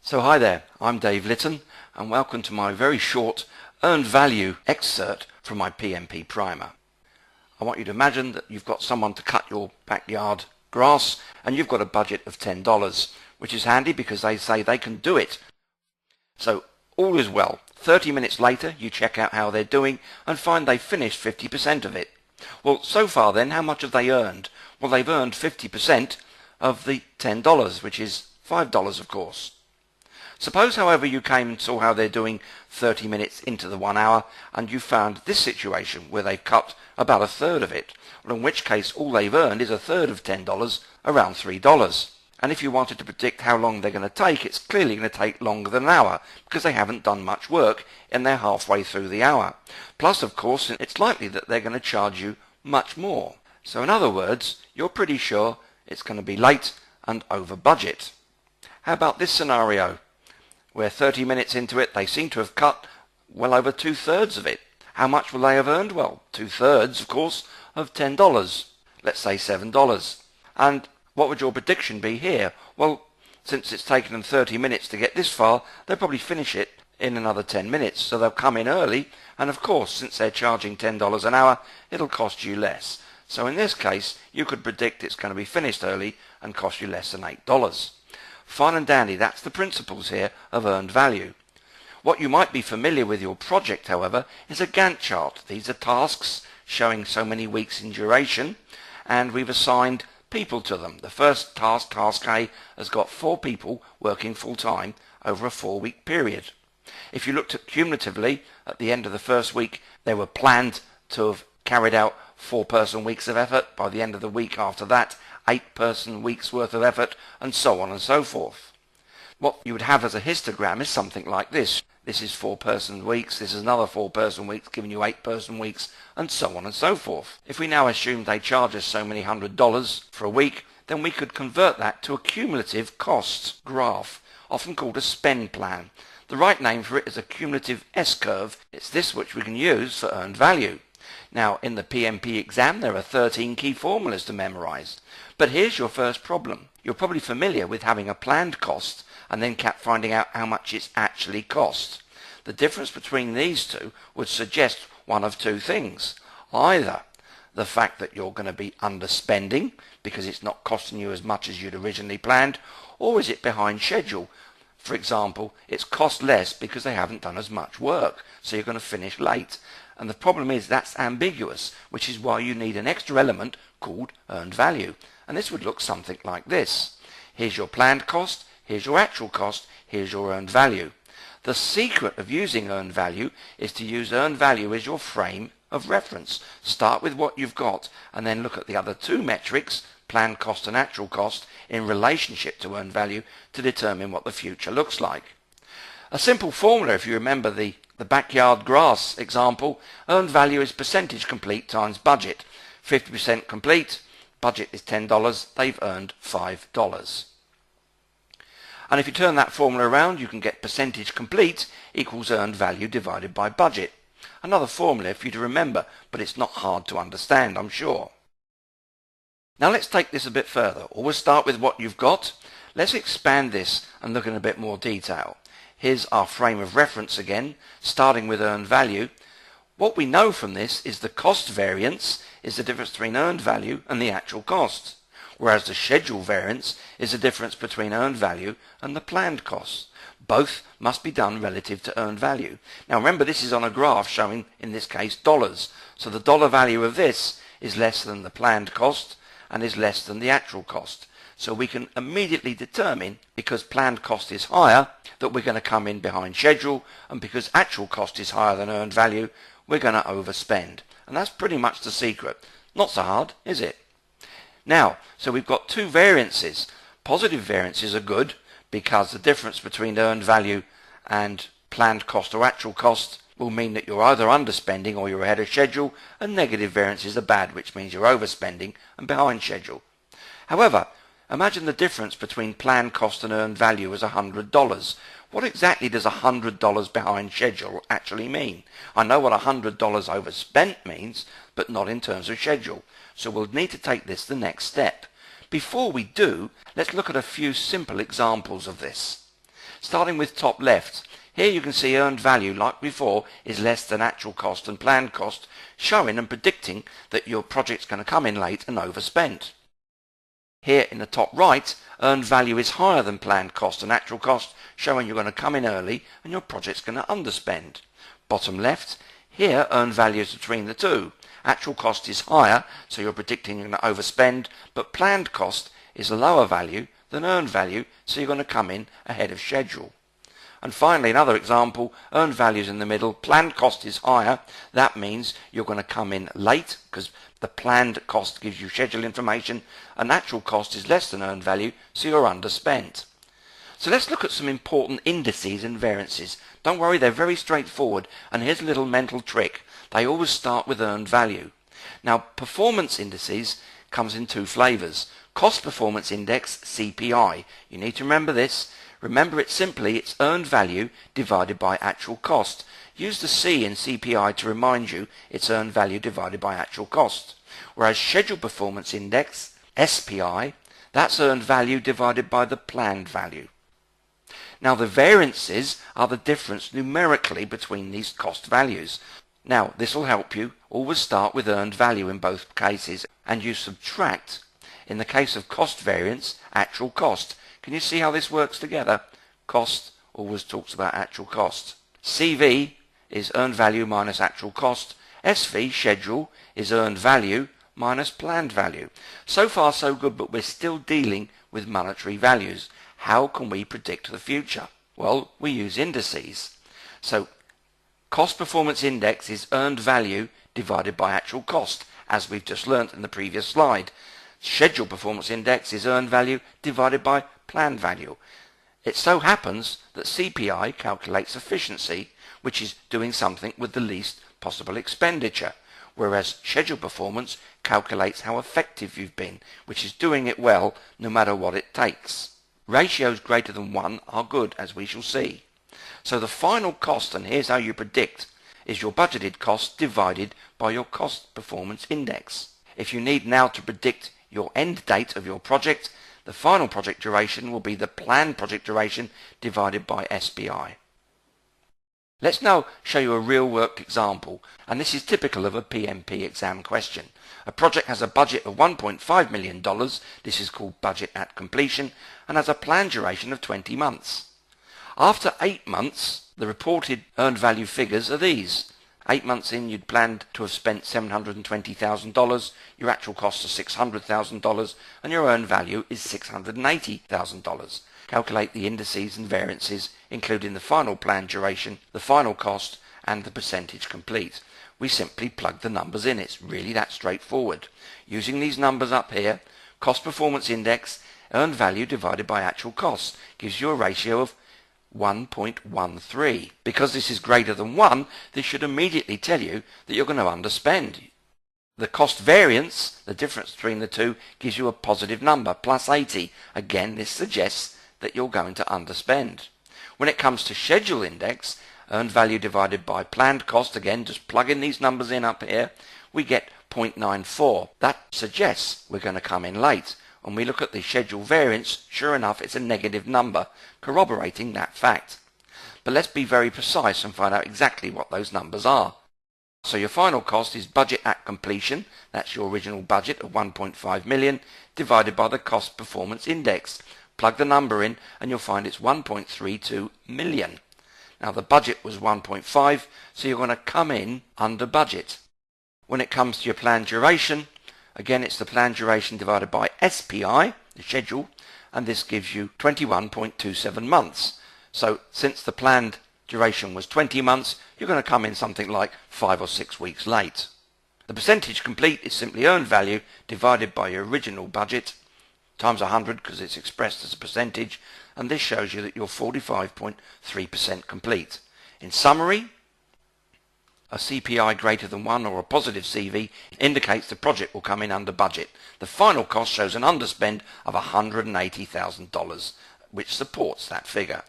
So hi there, I'm Dave Litton and welcome to my very short earned value excerpt from my PMP primer. I want you to imagine that you've got someone to cut your backyard grass and you've got a budget of $10, which is handy because they say they can do it. So all is well. 30 minutes later you check out how they're doing and find they've finished 50% of it. Well, so far then, how much have they earned? Well, they've earned 50% of the $10, which is $5 of course. Suppose, however, you came and saw how they're doing 30 minutes into the 1 hour and you found this situation where they've cut about a third of it, well, in which case all they've earned is a third of $10, around $3. And if you wanted to predict how long they're going to take, it's clearly going to take longer than an hour because they haven't done much work and they're halfway through the hour. Plus, of course, it's likely that they're going to charge you much more. So in other words, you're pretty sure it's going to be late and over budget. How about this scenario, where 30 minutes into it they seem to have cut well over 2/3 of it? How much will they have earned? Well, 2/3, of course, of $10. Let's say $7. And what would your prediction be here? Well, since it's taken them 30 minutes to get this far, they'll probably finish it in another 10 minutes. So they'll come in early, and of course, since they're charging $10 an hour, it'll cost you less. So in this case, you could predict it's going to be finished early and cost you less than $8. Fine and dandy, that's the principles here of earned value. What you might be familiar with your project, however, is a Gantt chart. These are tasks showing so many weeks in duration, and we've assigned people to them. The first task, task A, has got 4 people working full-time over a 4-week period. If you looked at cumulatively, at the end of the first week, they were planned to have carried out 4-person weeks of effort. By the end of the week after that, 8-person weeks worth of effort, and so on and so forth. What you would have as a histogram is something like this. This is 4-person weeks, this is another 4-person weeks, giving you 8-person weeks, and so on and so forth. If we now assume they charge us so many $100 for a week, then we could convert that to a cumulative cost graph, often called a spend plan. The right name for it is a cumulative S-curve. It's this which we can use for earned value. Now, in the PMP exam, there are 13 key formulas to memorize. But here's your first problem. You're probably familiar with having a planned cost and then finding out how much it's actually cost. The difference between these two would suggest one of two things. Either the fact that you're going to be underspending because it's not costing you as much as you'd originally planned, or is it behind schedule? For example, it's cost less because they haven't done as much work, so you're going to finish late. And the problem is that's ambiguous, which is why you need an extra element called earned value. And this would look something like this. Here's your planned cost, here's your actual cost, here's your earned value. The secret of using earned value is to use earned value as your frame of reference. Start with what you've got and then look at the other 2 metrics, planned cost and actual cost, in relationship to earned value to determine what the future looks like. A simple formula, if you remember the backyard grass example, earned value is percentage complete times budget. 50% complete, budget is $10, they've earned $5. And if you turn that formula around, you can get percentage complete equals earned value divided by budget. Another formula for you to remember, but it's not hard to understand, I'm sure. Now let's take this a bit further. Always start with what you've got. Let's expand this and look in a bit more detail. Here's our frame of reference again, starting with earned value. What we know from this is the cost variance is the difference between earned value and the actual cost, whereas the schedule variance is the difference between earned value and the planned cost. Both must be done relative to earned value. Now remember, this is on a graph showing, in this case, dollars. So the dollar value of this is less than the planned cost and is less than the actual cost. So we can immediately determine, because planned cost is higher, that we're going to come in behind schedule, and because actual cost is higher than earned value, we're going to overspend. And that's pretty much the secret. Not so hard, is it? Now, so we've got 2 variances. Positive variances are good because the difference between earned value and planned cost or actual cost will mean that you're either underspending or you're ahead of schedule, and negative variances are bad, which means you're overspending and behind schedule. However, imagine the difference between planned cost and earned value is $100. What exactly does $100 behind schedule actually mean? I know what $100 overspent means, but not in terms of schedule. So we'll need to take this the next step. Before we do, let's look at a few simple examples of this. Starting with top left, here you can see earned value, like before, is less than actual cost and planned cost, showing and predicting that your project's going to come in late and overspent. Here in the top right, earned value is higher than planned cost and actual cost, showing you're going to come in early and your project's going to underspend. Bottom left, here earned value is between the two. Actual cost is higher, so you're predicting you're going to overspend, but planned cost is a lower value than earned value, so you're going to come in ahead of schedule. And finally, another example, earned value is in the middle, planned cost is higher. That means you're going to come in late because the planned cost gives you schedule information, and actual cost is less than earned value, so you're underspent. So let's look at some important indices and variances. Don't worry, they're very straightforward, and here's a little mental trick. They always start with earned value. Now, performance indices comes in two flavors. Cost Performance Index, CPI. You need to remember this. Remember it's earned value divided by actual cost. Use the C in CPI to remind you it's earned value divided by actual cost. Whereas Schedule Performance Index, SPI, that's earned value divided by the planned value. Now the variances are the difference numerically between these cost values. Now this will help you. Always start with earned value in both cases and you subtract, in the case of cost variance, actual cost. Can you see how this works together? Cost always talks about actual cost. CV is earned value minus actual cost. SV, schedule, is earned value minus planned value. So far so good, but we're still dealing with monetary values. How can we predict the future? Well, we use indices. So Cost Performance Index is earned value divided by actual cost, as we've just learnt in the previous slide. Schedule Performance Index is earned value divided by planned value. It so happens that CPI calculates efficiency, which is doing something with the least possible expenditure, whereas Schedule Performance calculates how effective you've been, which is doing it well no matter what it takes. Ratios greater than 1 are good, as we shall see. So the final cost, and here's how you predict, is your budgeted cost divided by your Cost Performance Index. If you need now to predict your end date of your project, the final project duration will be the planned project duration divided by SPI. Let's now show you a real worked example, and this is typical of a PMP exam question. A project has a budget of $1.5 million, this is called budget at completion, and has a planned duration of 20 months. After 8 months, the reported earned value figures are these. 8 months in, you'd planned to have spent $720,000, your actual costs are $600,000, and your earned value is $680,000. Calculate the indices and variances, including the final planned duration, the final cost, and the percentage complete. We simply plug the numbers in. It's really that straightforward. Using these numbers up here, Cost Performance Index, earned value divided by actual costs, gives you a ratio of 1.13. Because this is greater than 1, this should immediately tell you that you're going to underspend. The cost variance, the difference between the two, gives you a positive number, plus 80. Again, this suggests that you're going to underspend. When it comes to schedule index, earned value divided by planned cost, again, just plug in these numbers in up here, we get 0.94. That suggests we're going to come in late. When we look at the schedule variance, sure enough, it's a negative number, corroborating that fact. But let's be very precise and find out exactly what those numbers are. So your final cost is budget at completion, that's your original budget of 1.5 million, divided by the Cost Performance Index. Plug the number in and you'll find it's 1.32 million. Now the budget was 1.5, so you're going to come in under budget. When it comes to your planned duration, again it's the planned duration divided by SPI, the schedule, and this gives you 21.27 months. So since the planned duration was 20 months, you're going to come in something like 5 or 6 weeks late. The percentage complete is simply earned value divided by your original budget times 100 because it's expressed as a percentage, and this shows you that you're 45.3% complete. In summary, a CPI greater than 1 or a positive CV indicates the project will come in under budget. The final cost shows an underspend of $180,000, which supports that figure.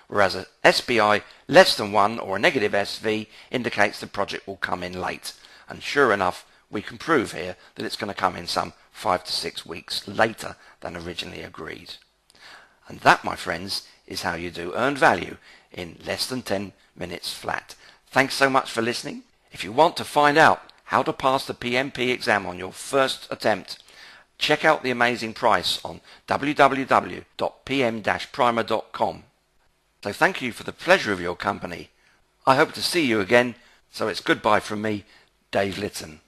Whereas a SPI less than 1 or a negative SV indicates the project will come in late. And sure enough, we can prove here that it's going to come in some 5 to 6 weeks later than originally agreed. And that, my friends, is how you do earned value in less than 10 minutes flat. Thanks so much for listening. If you want to find out how to pass the PMP exam on your first attempt, check out the amazing price on www.pm-primer.com. So thank you for the pleasure of your company. I hope to see you again, so it's goodbye from me, Dave Litton.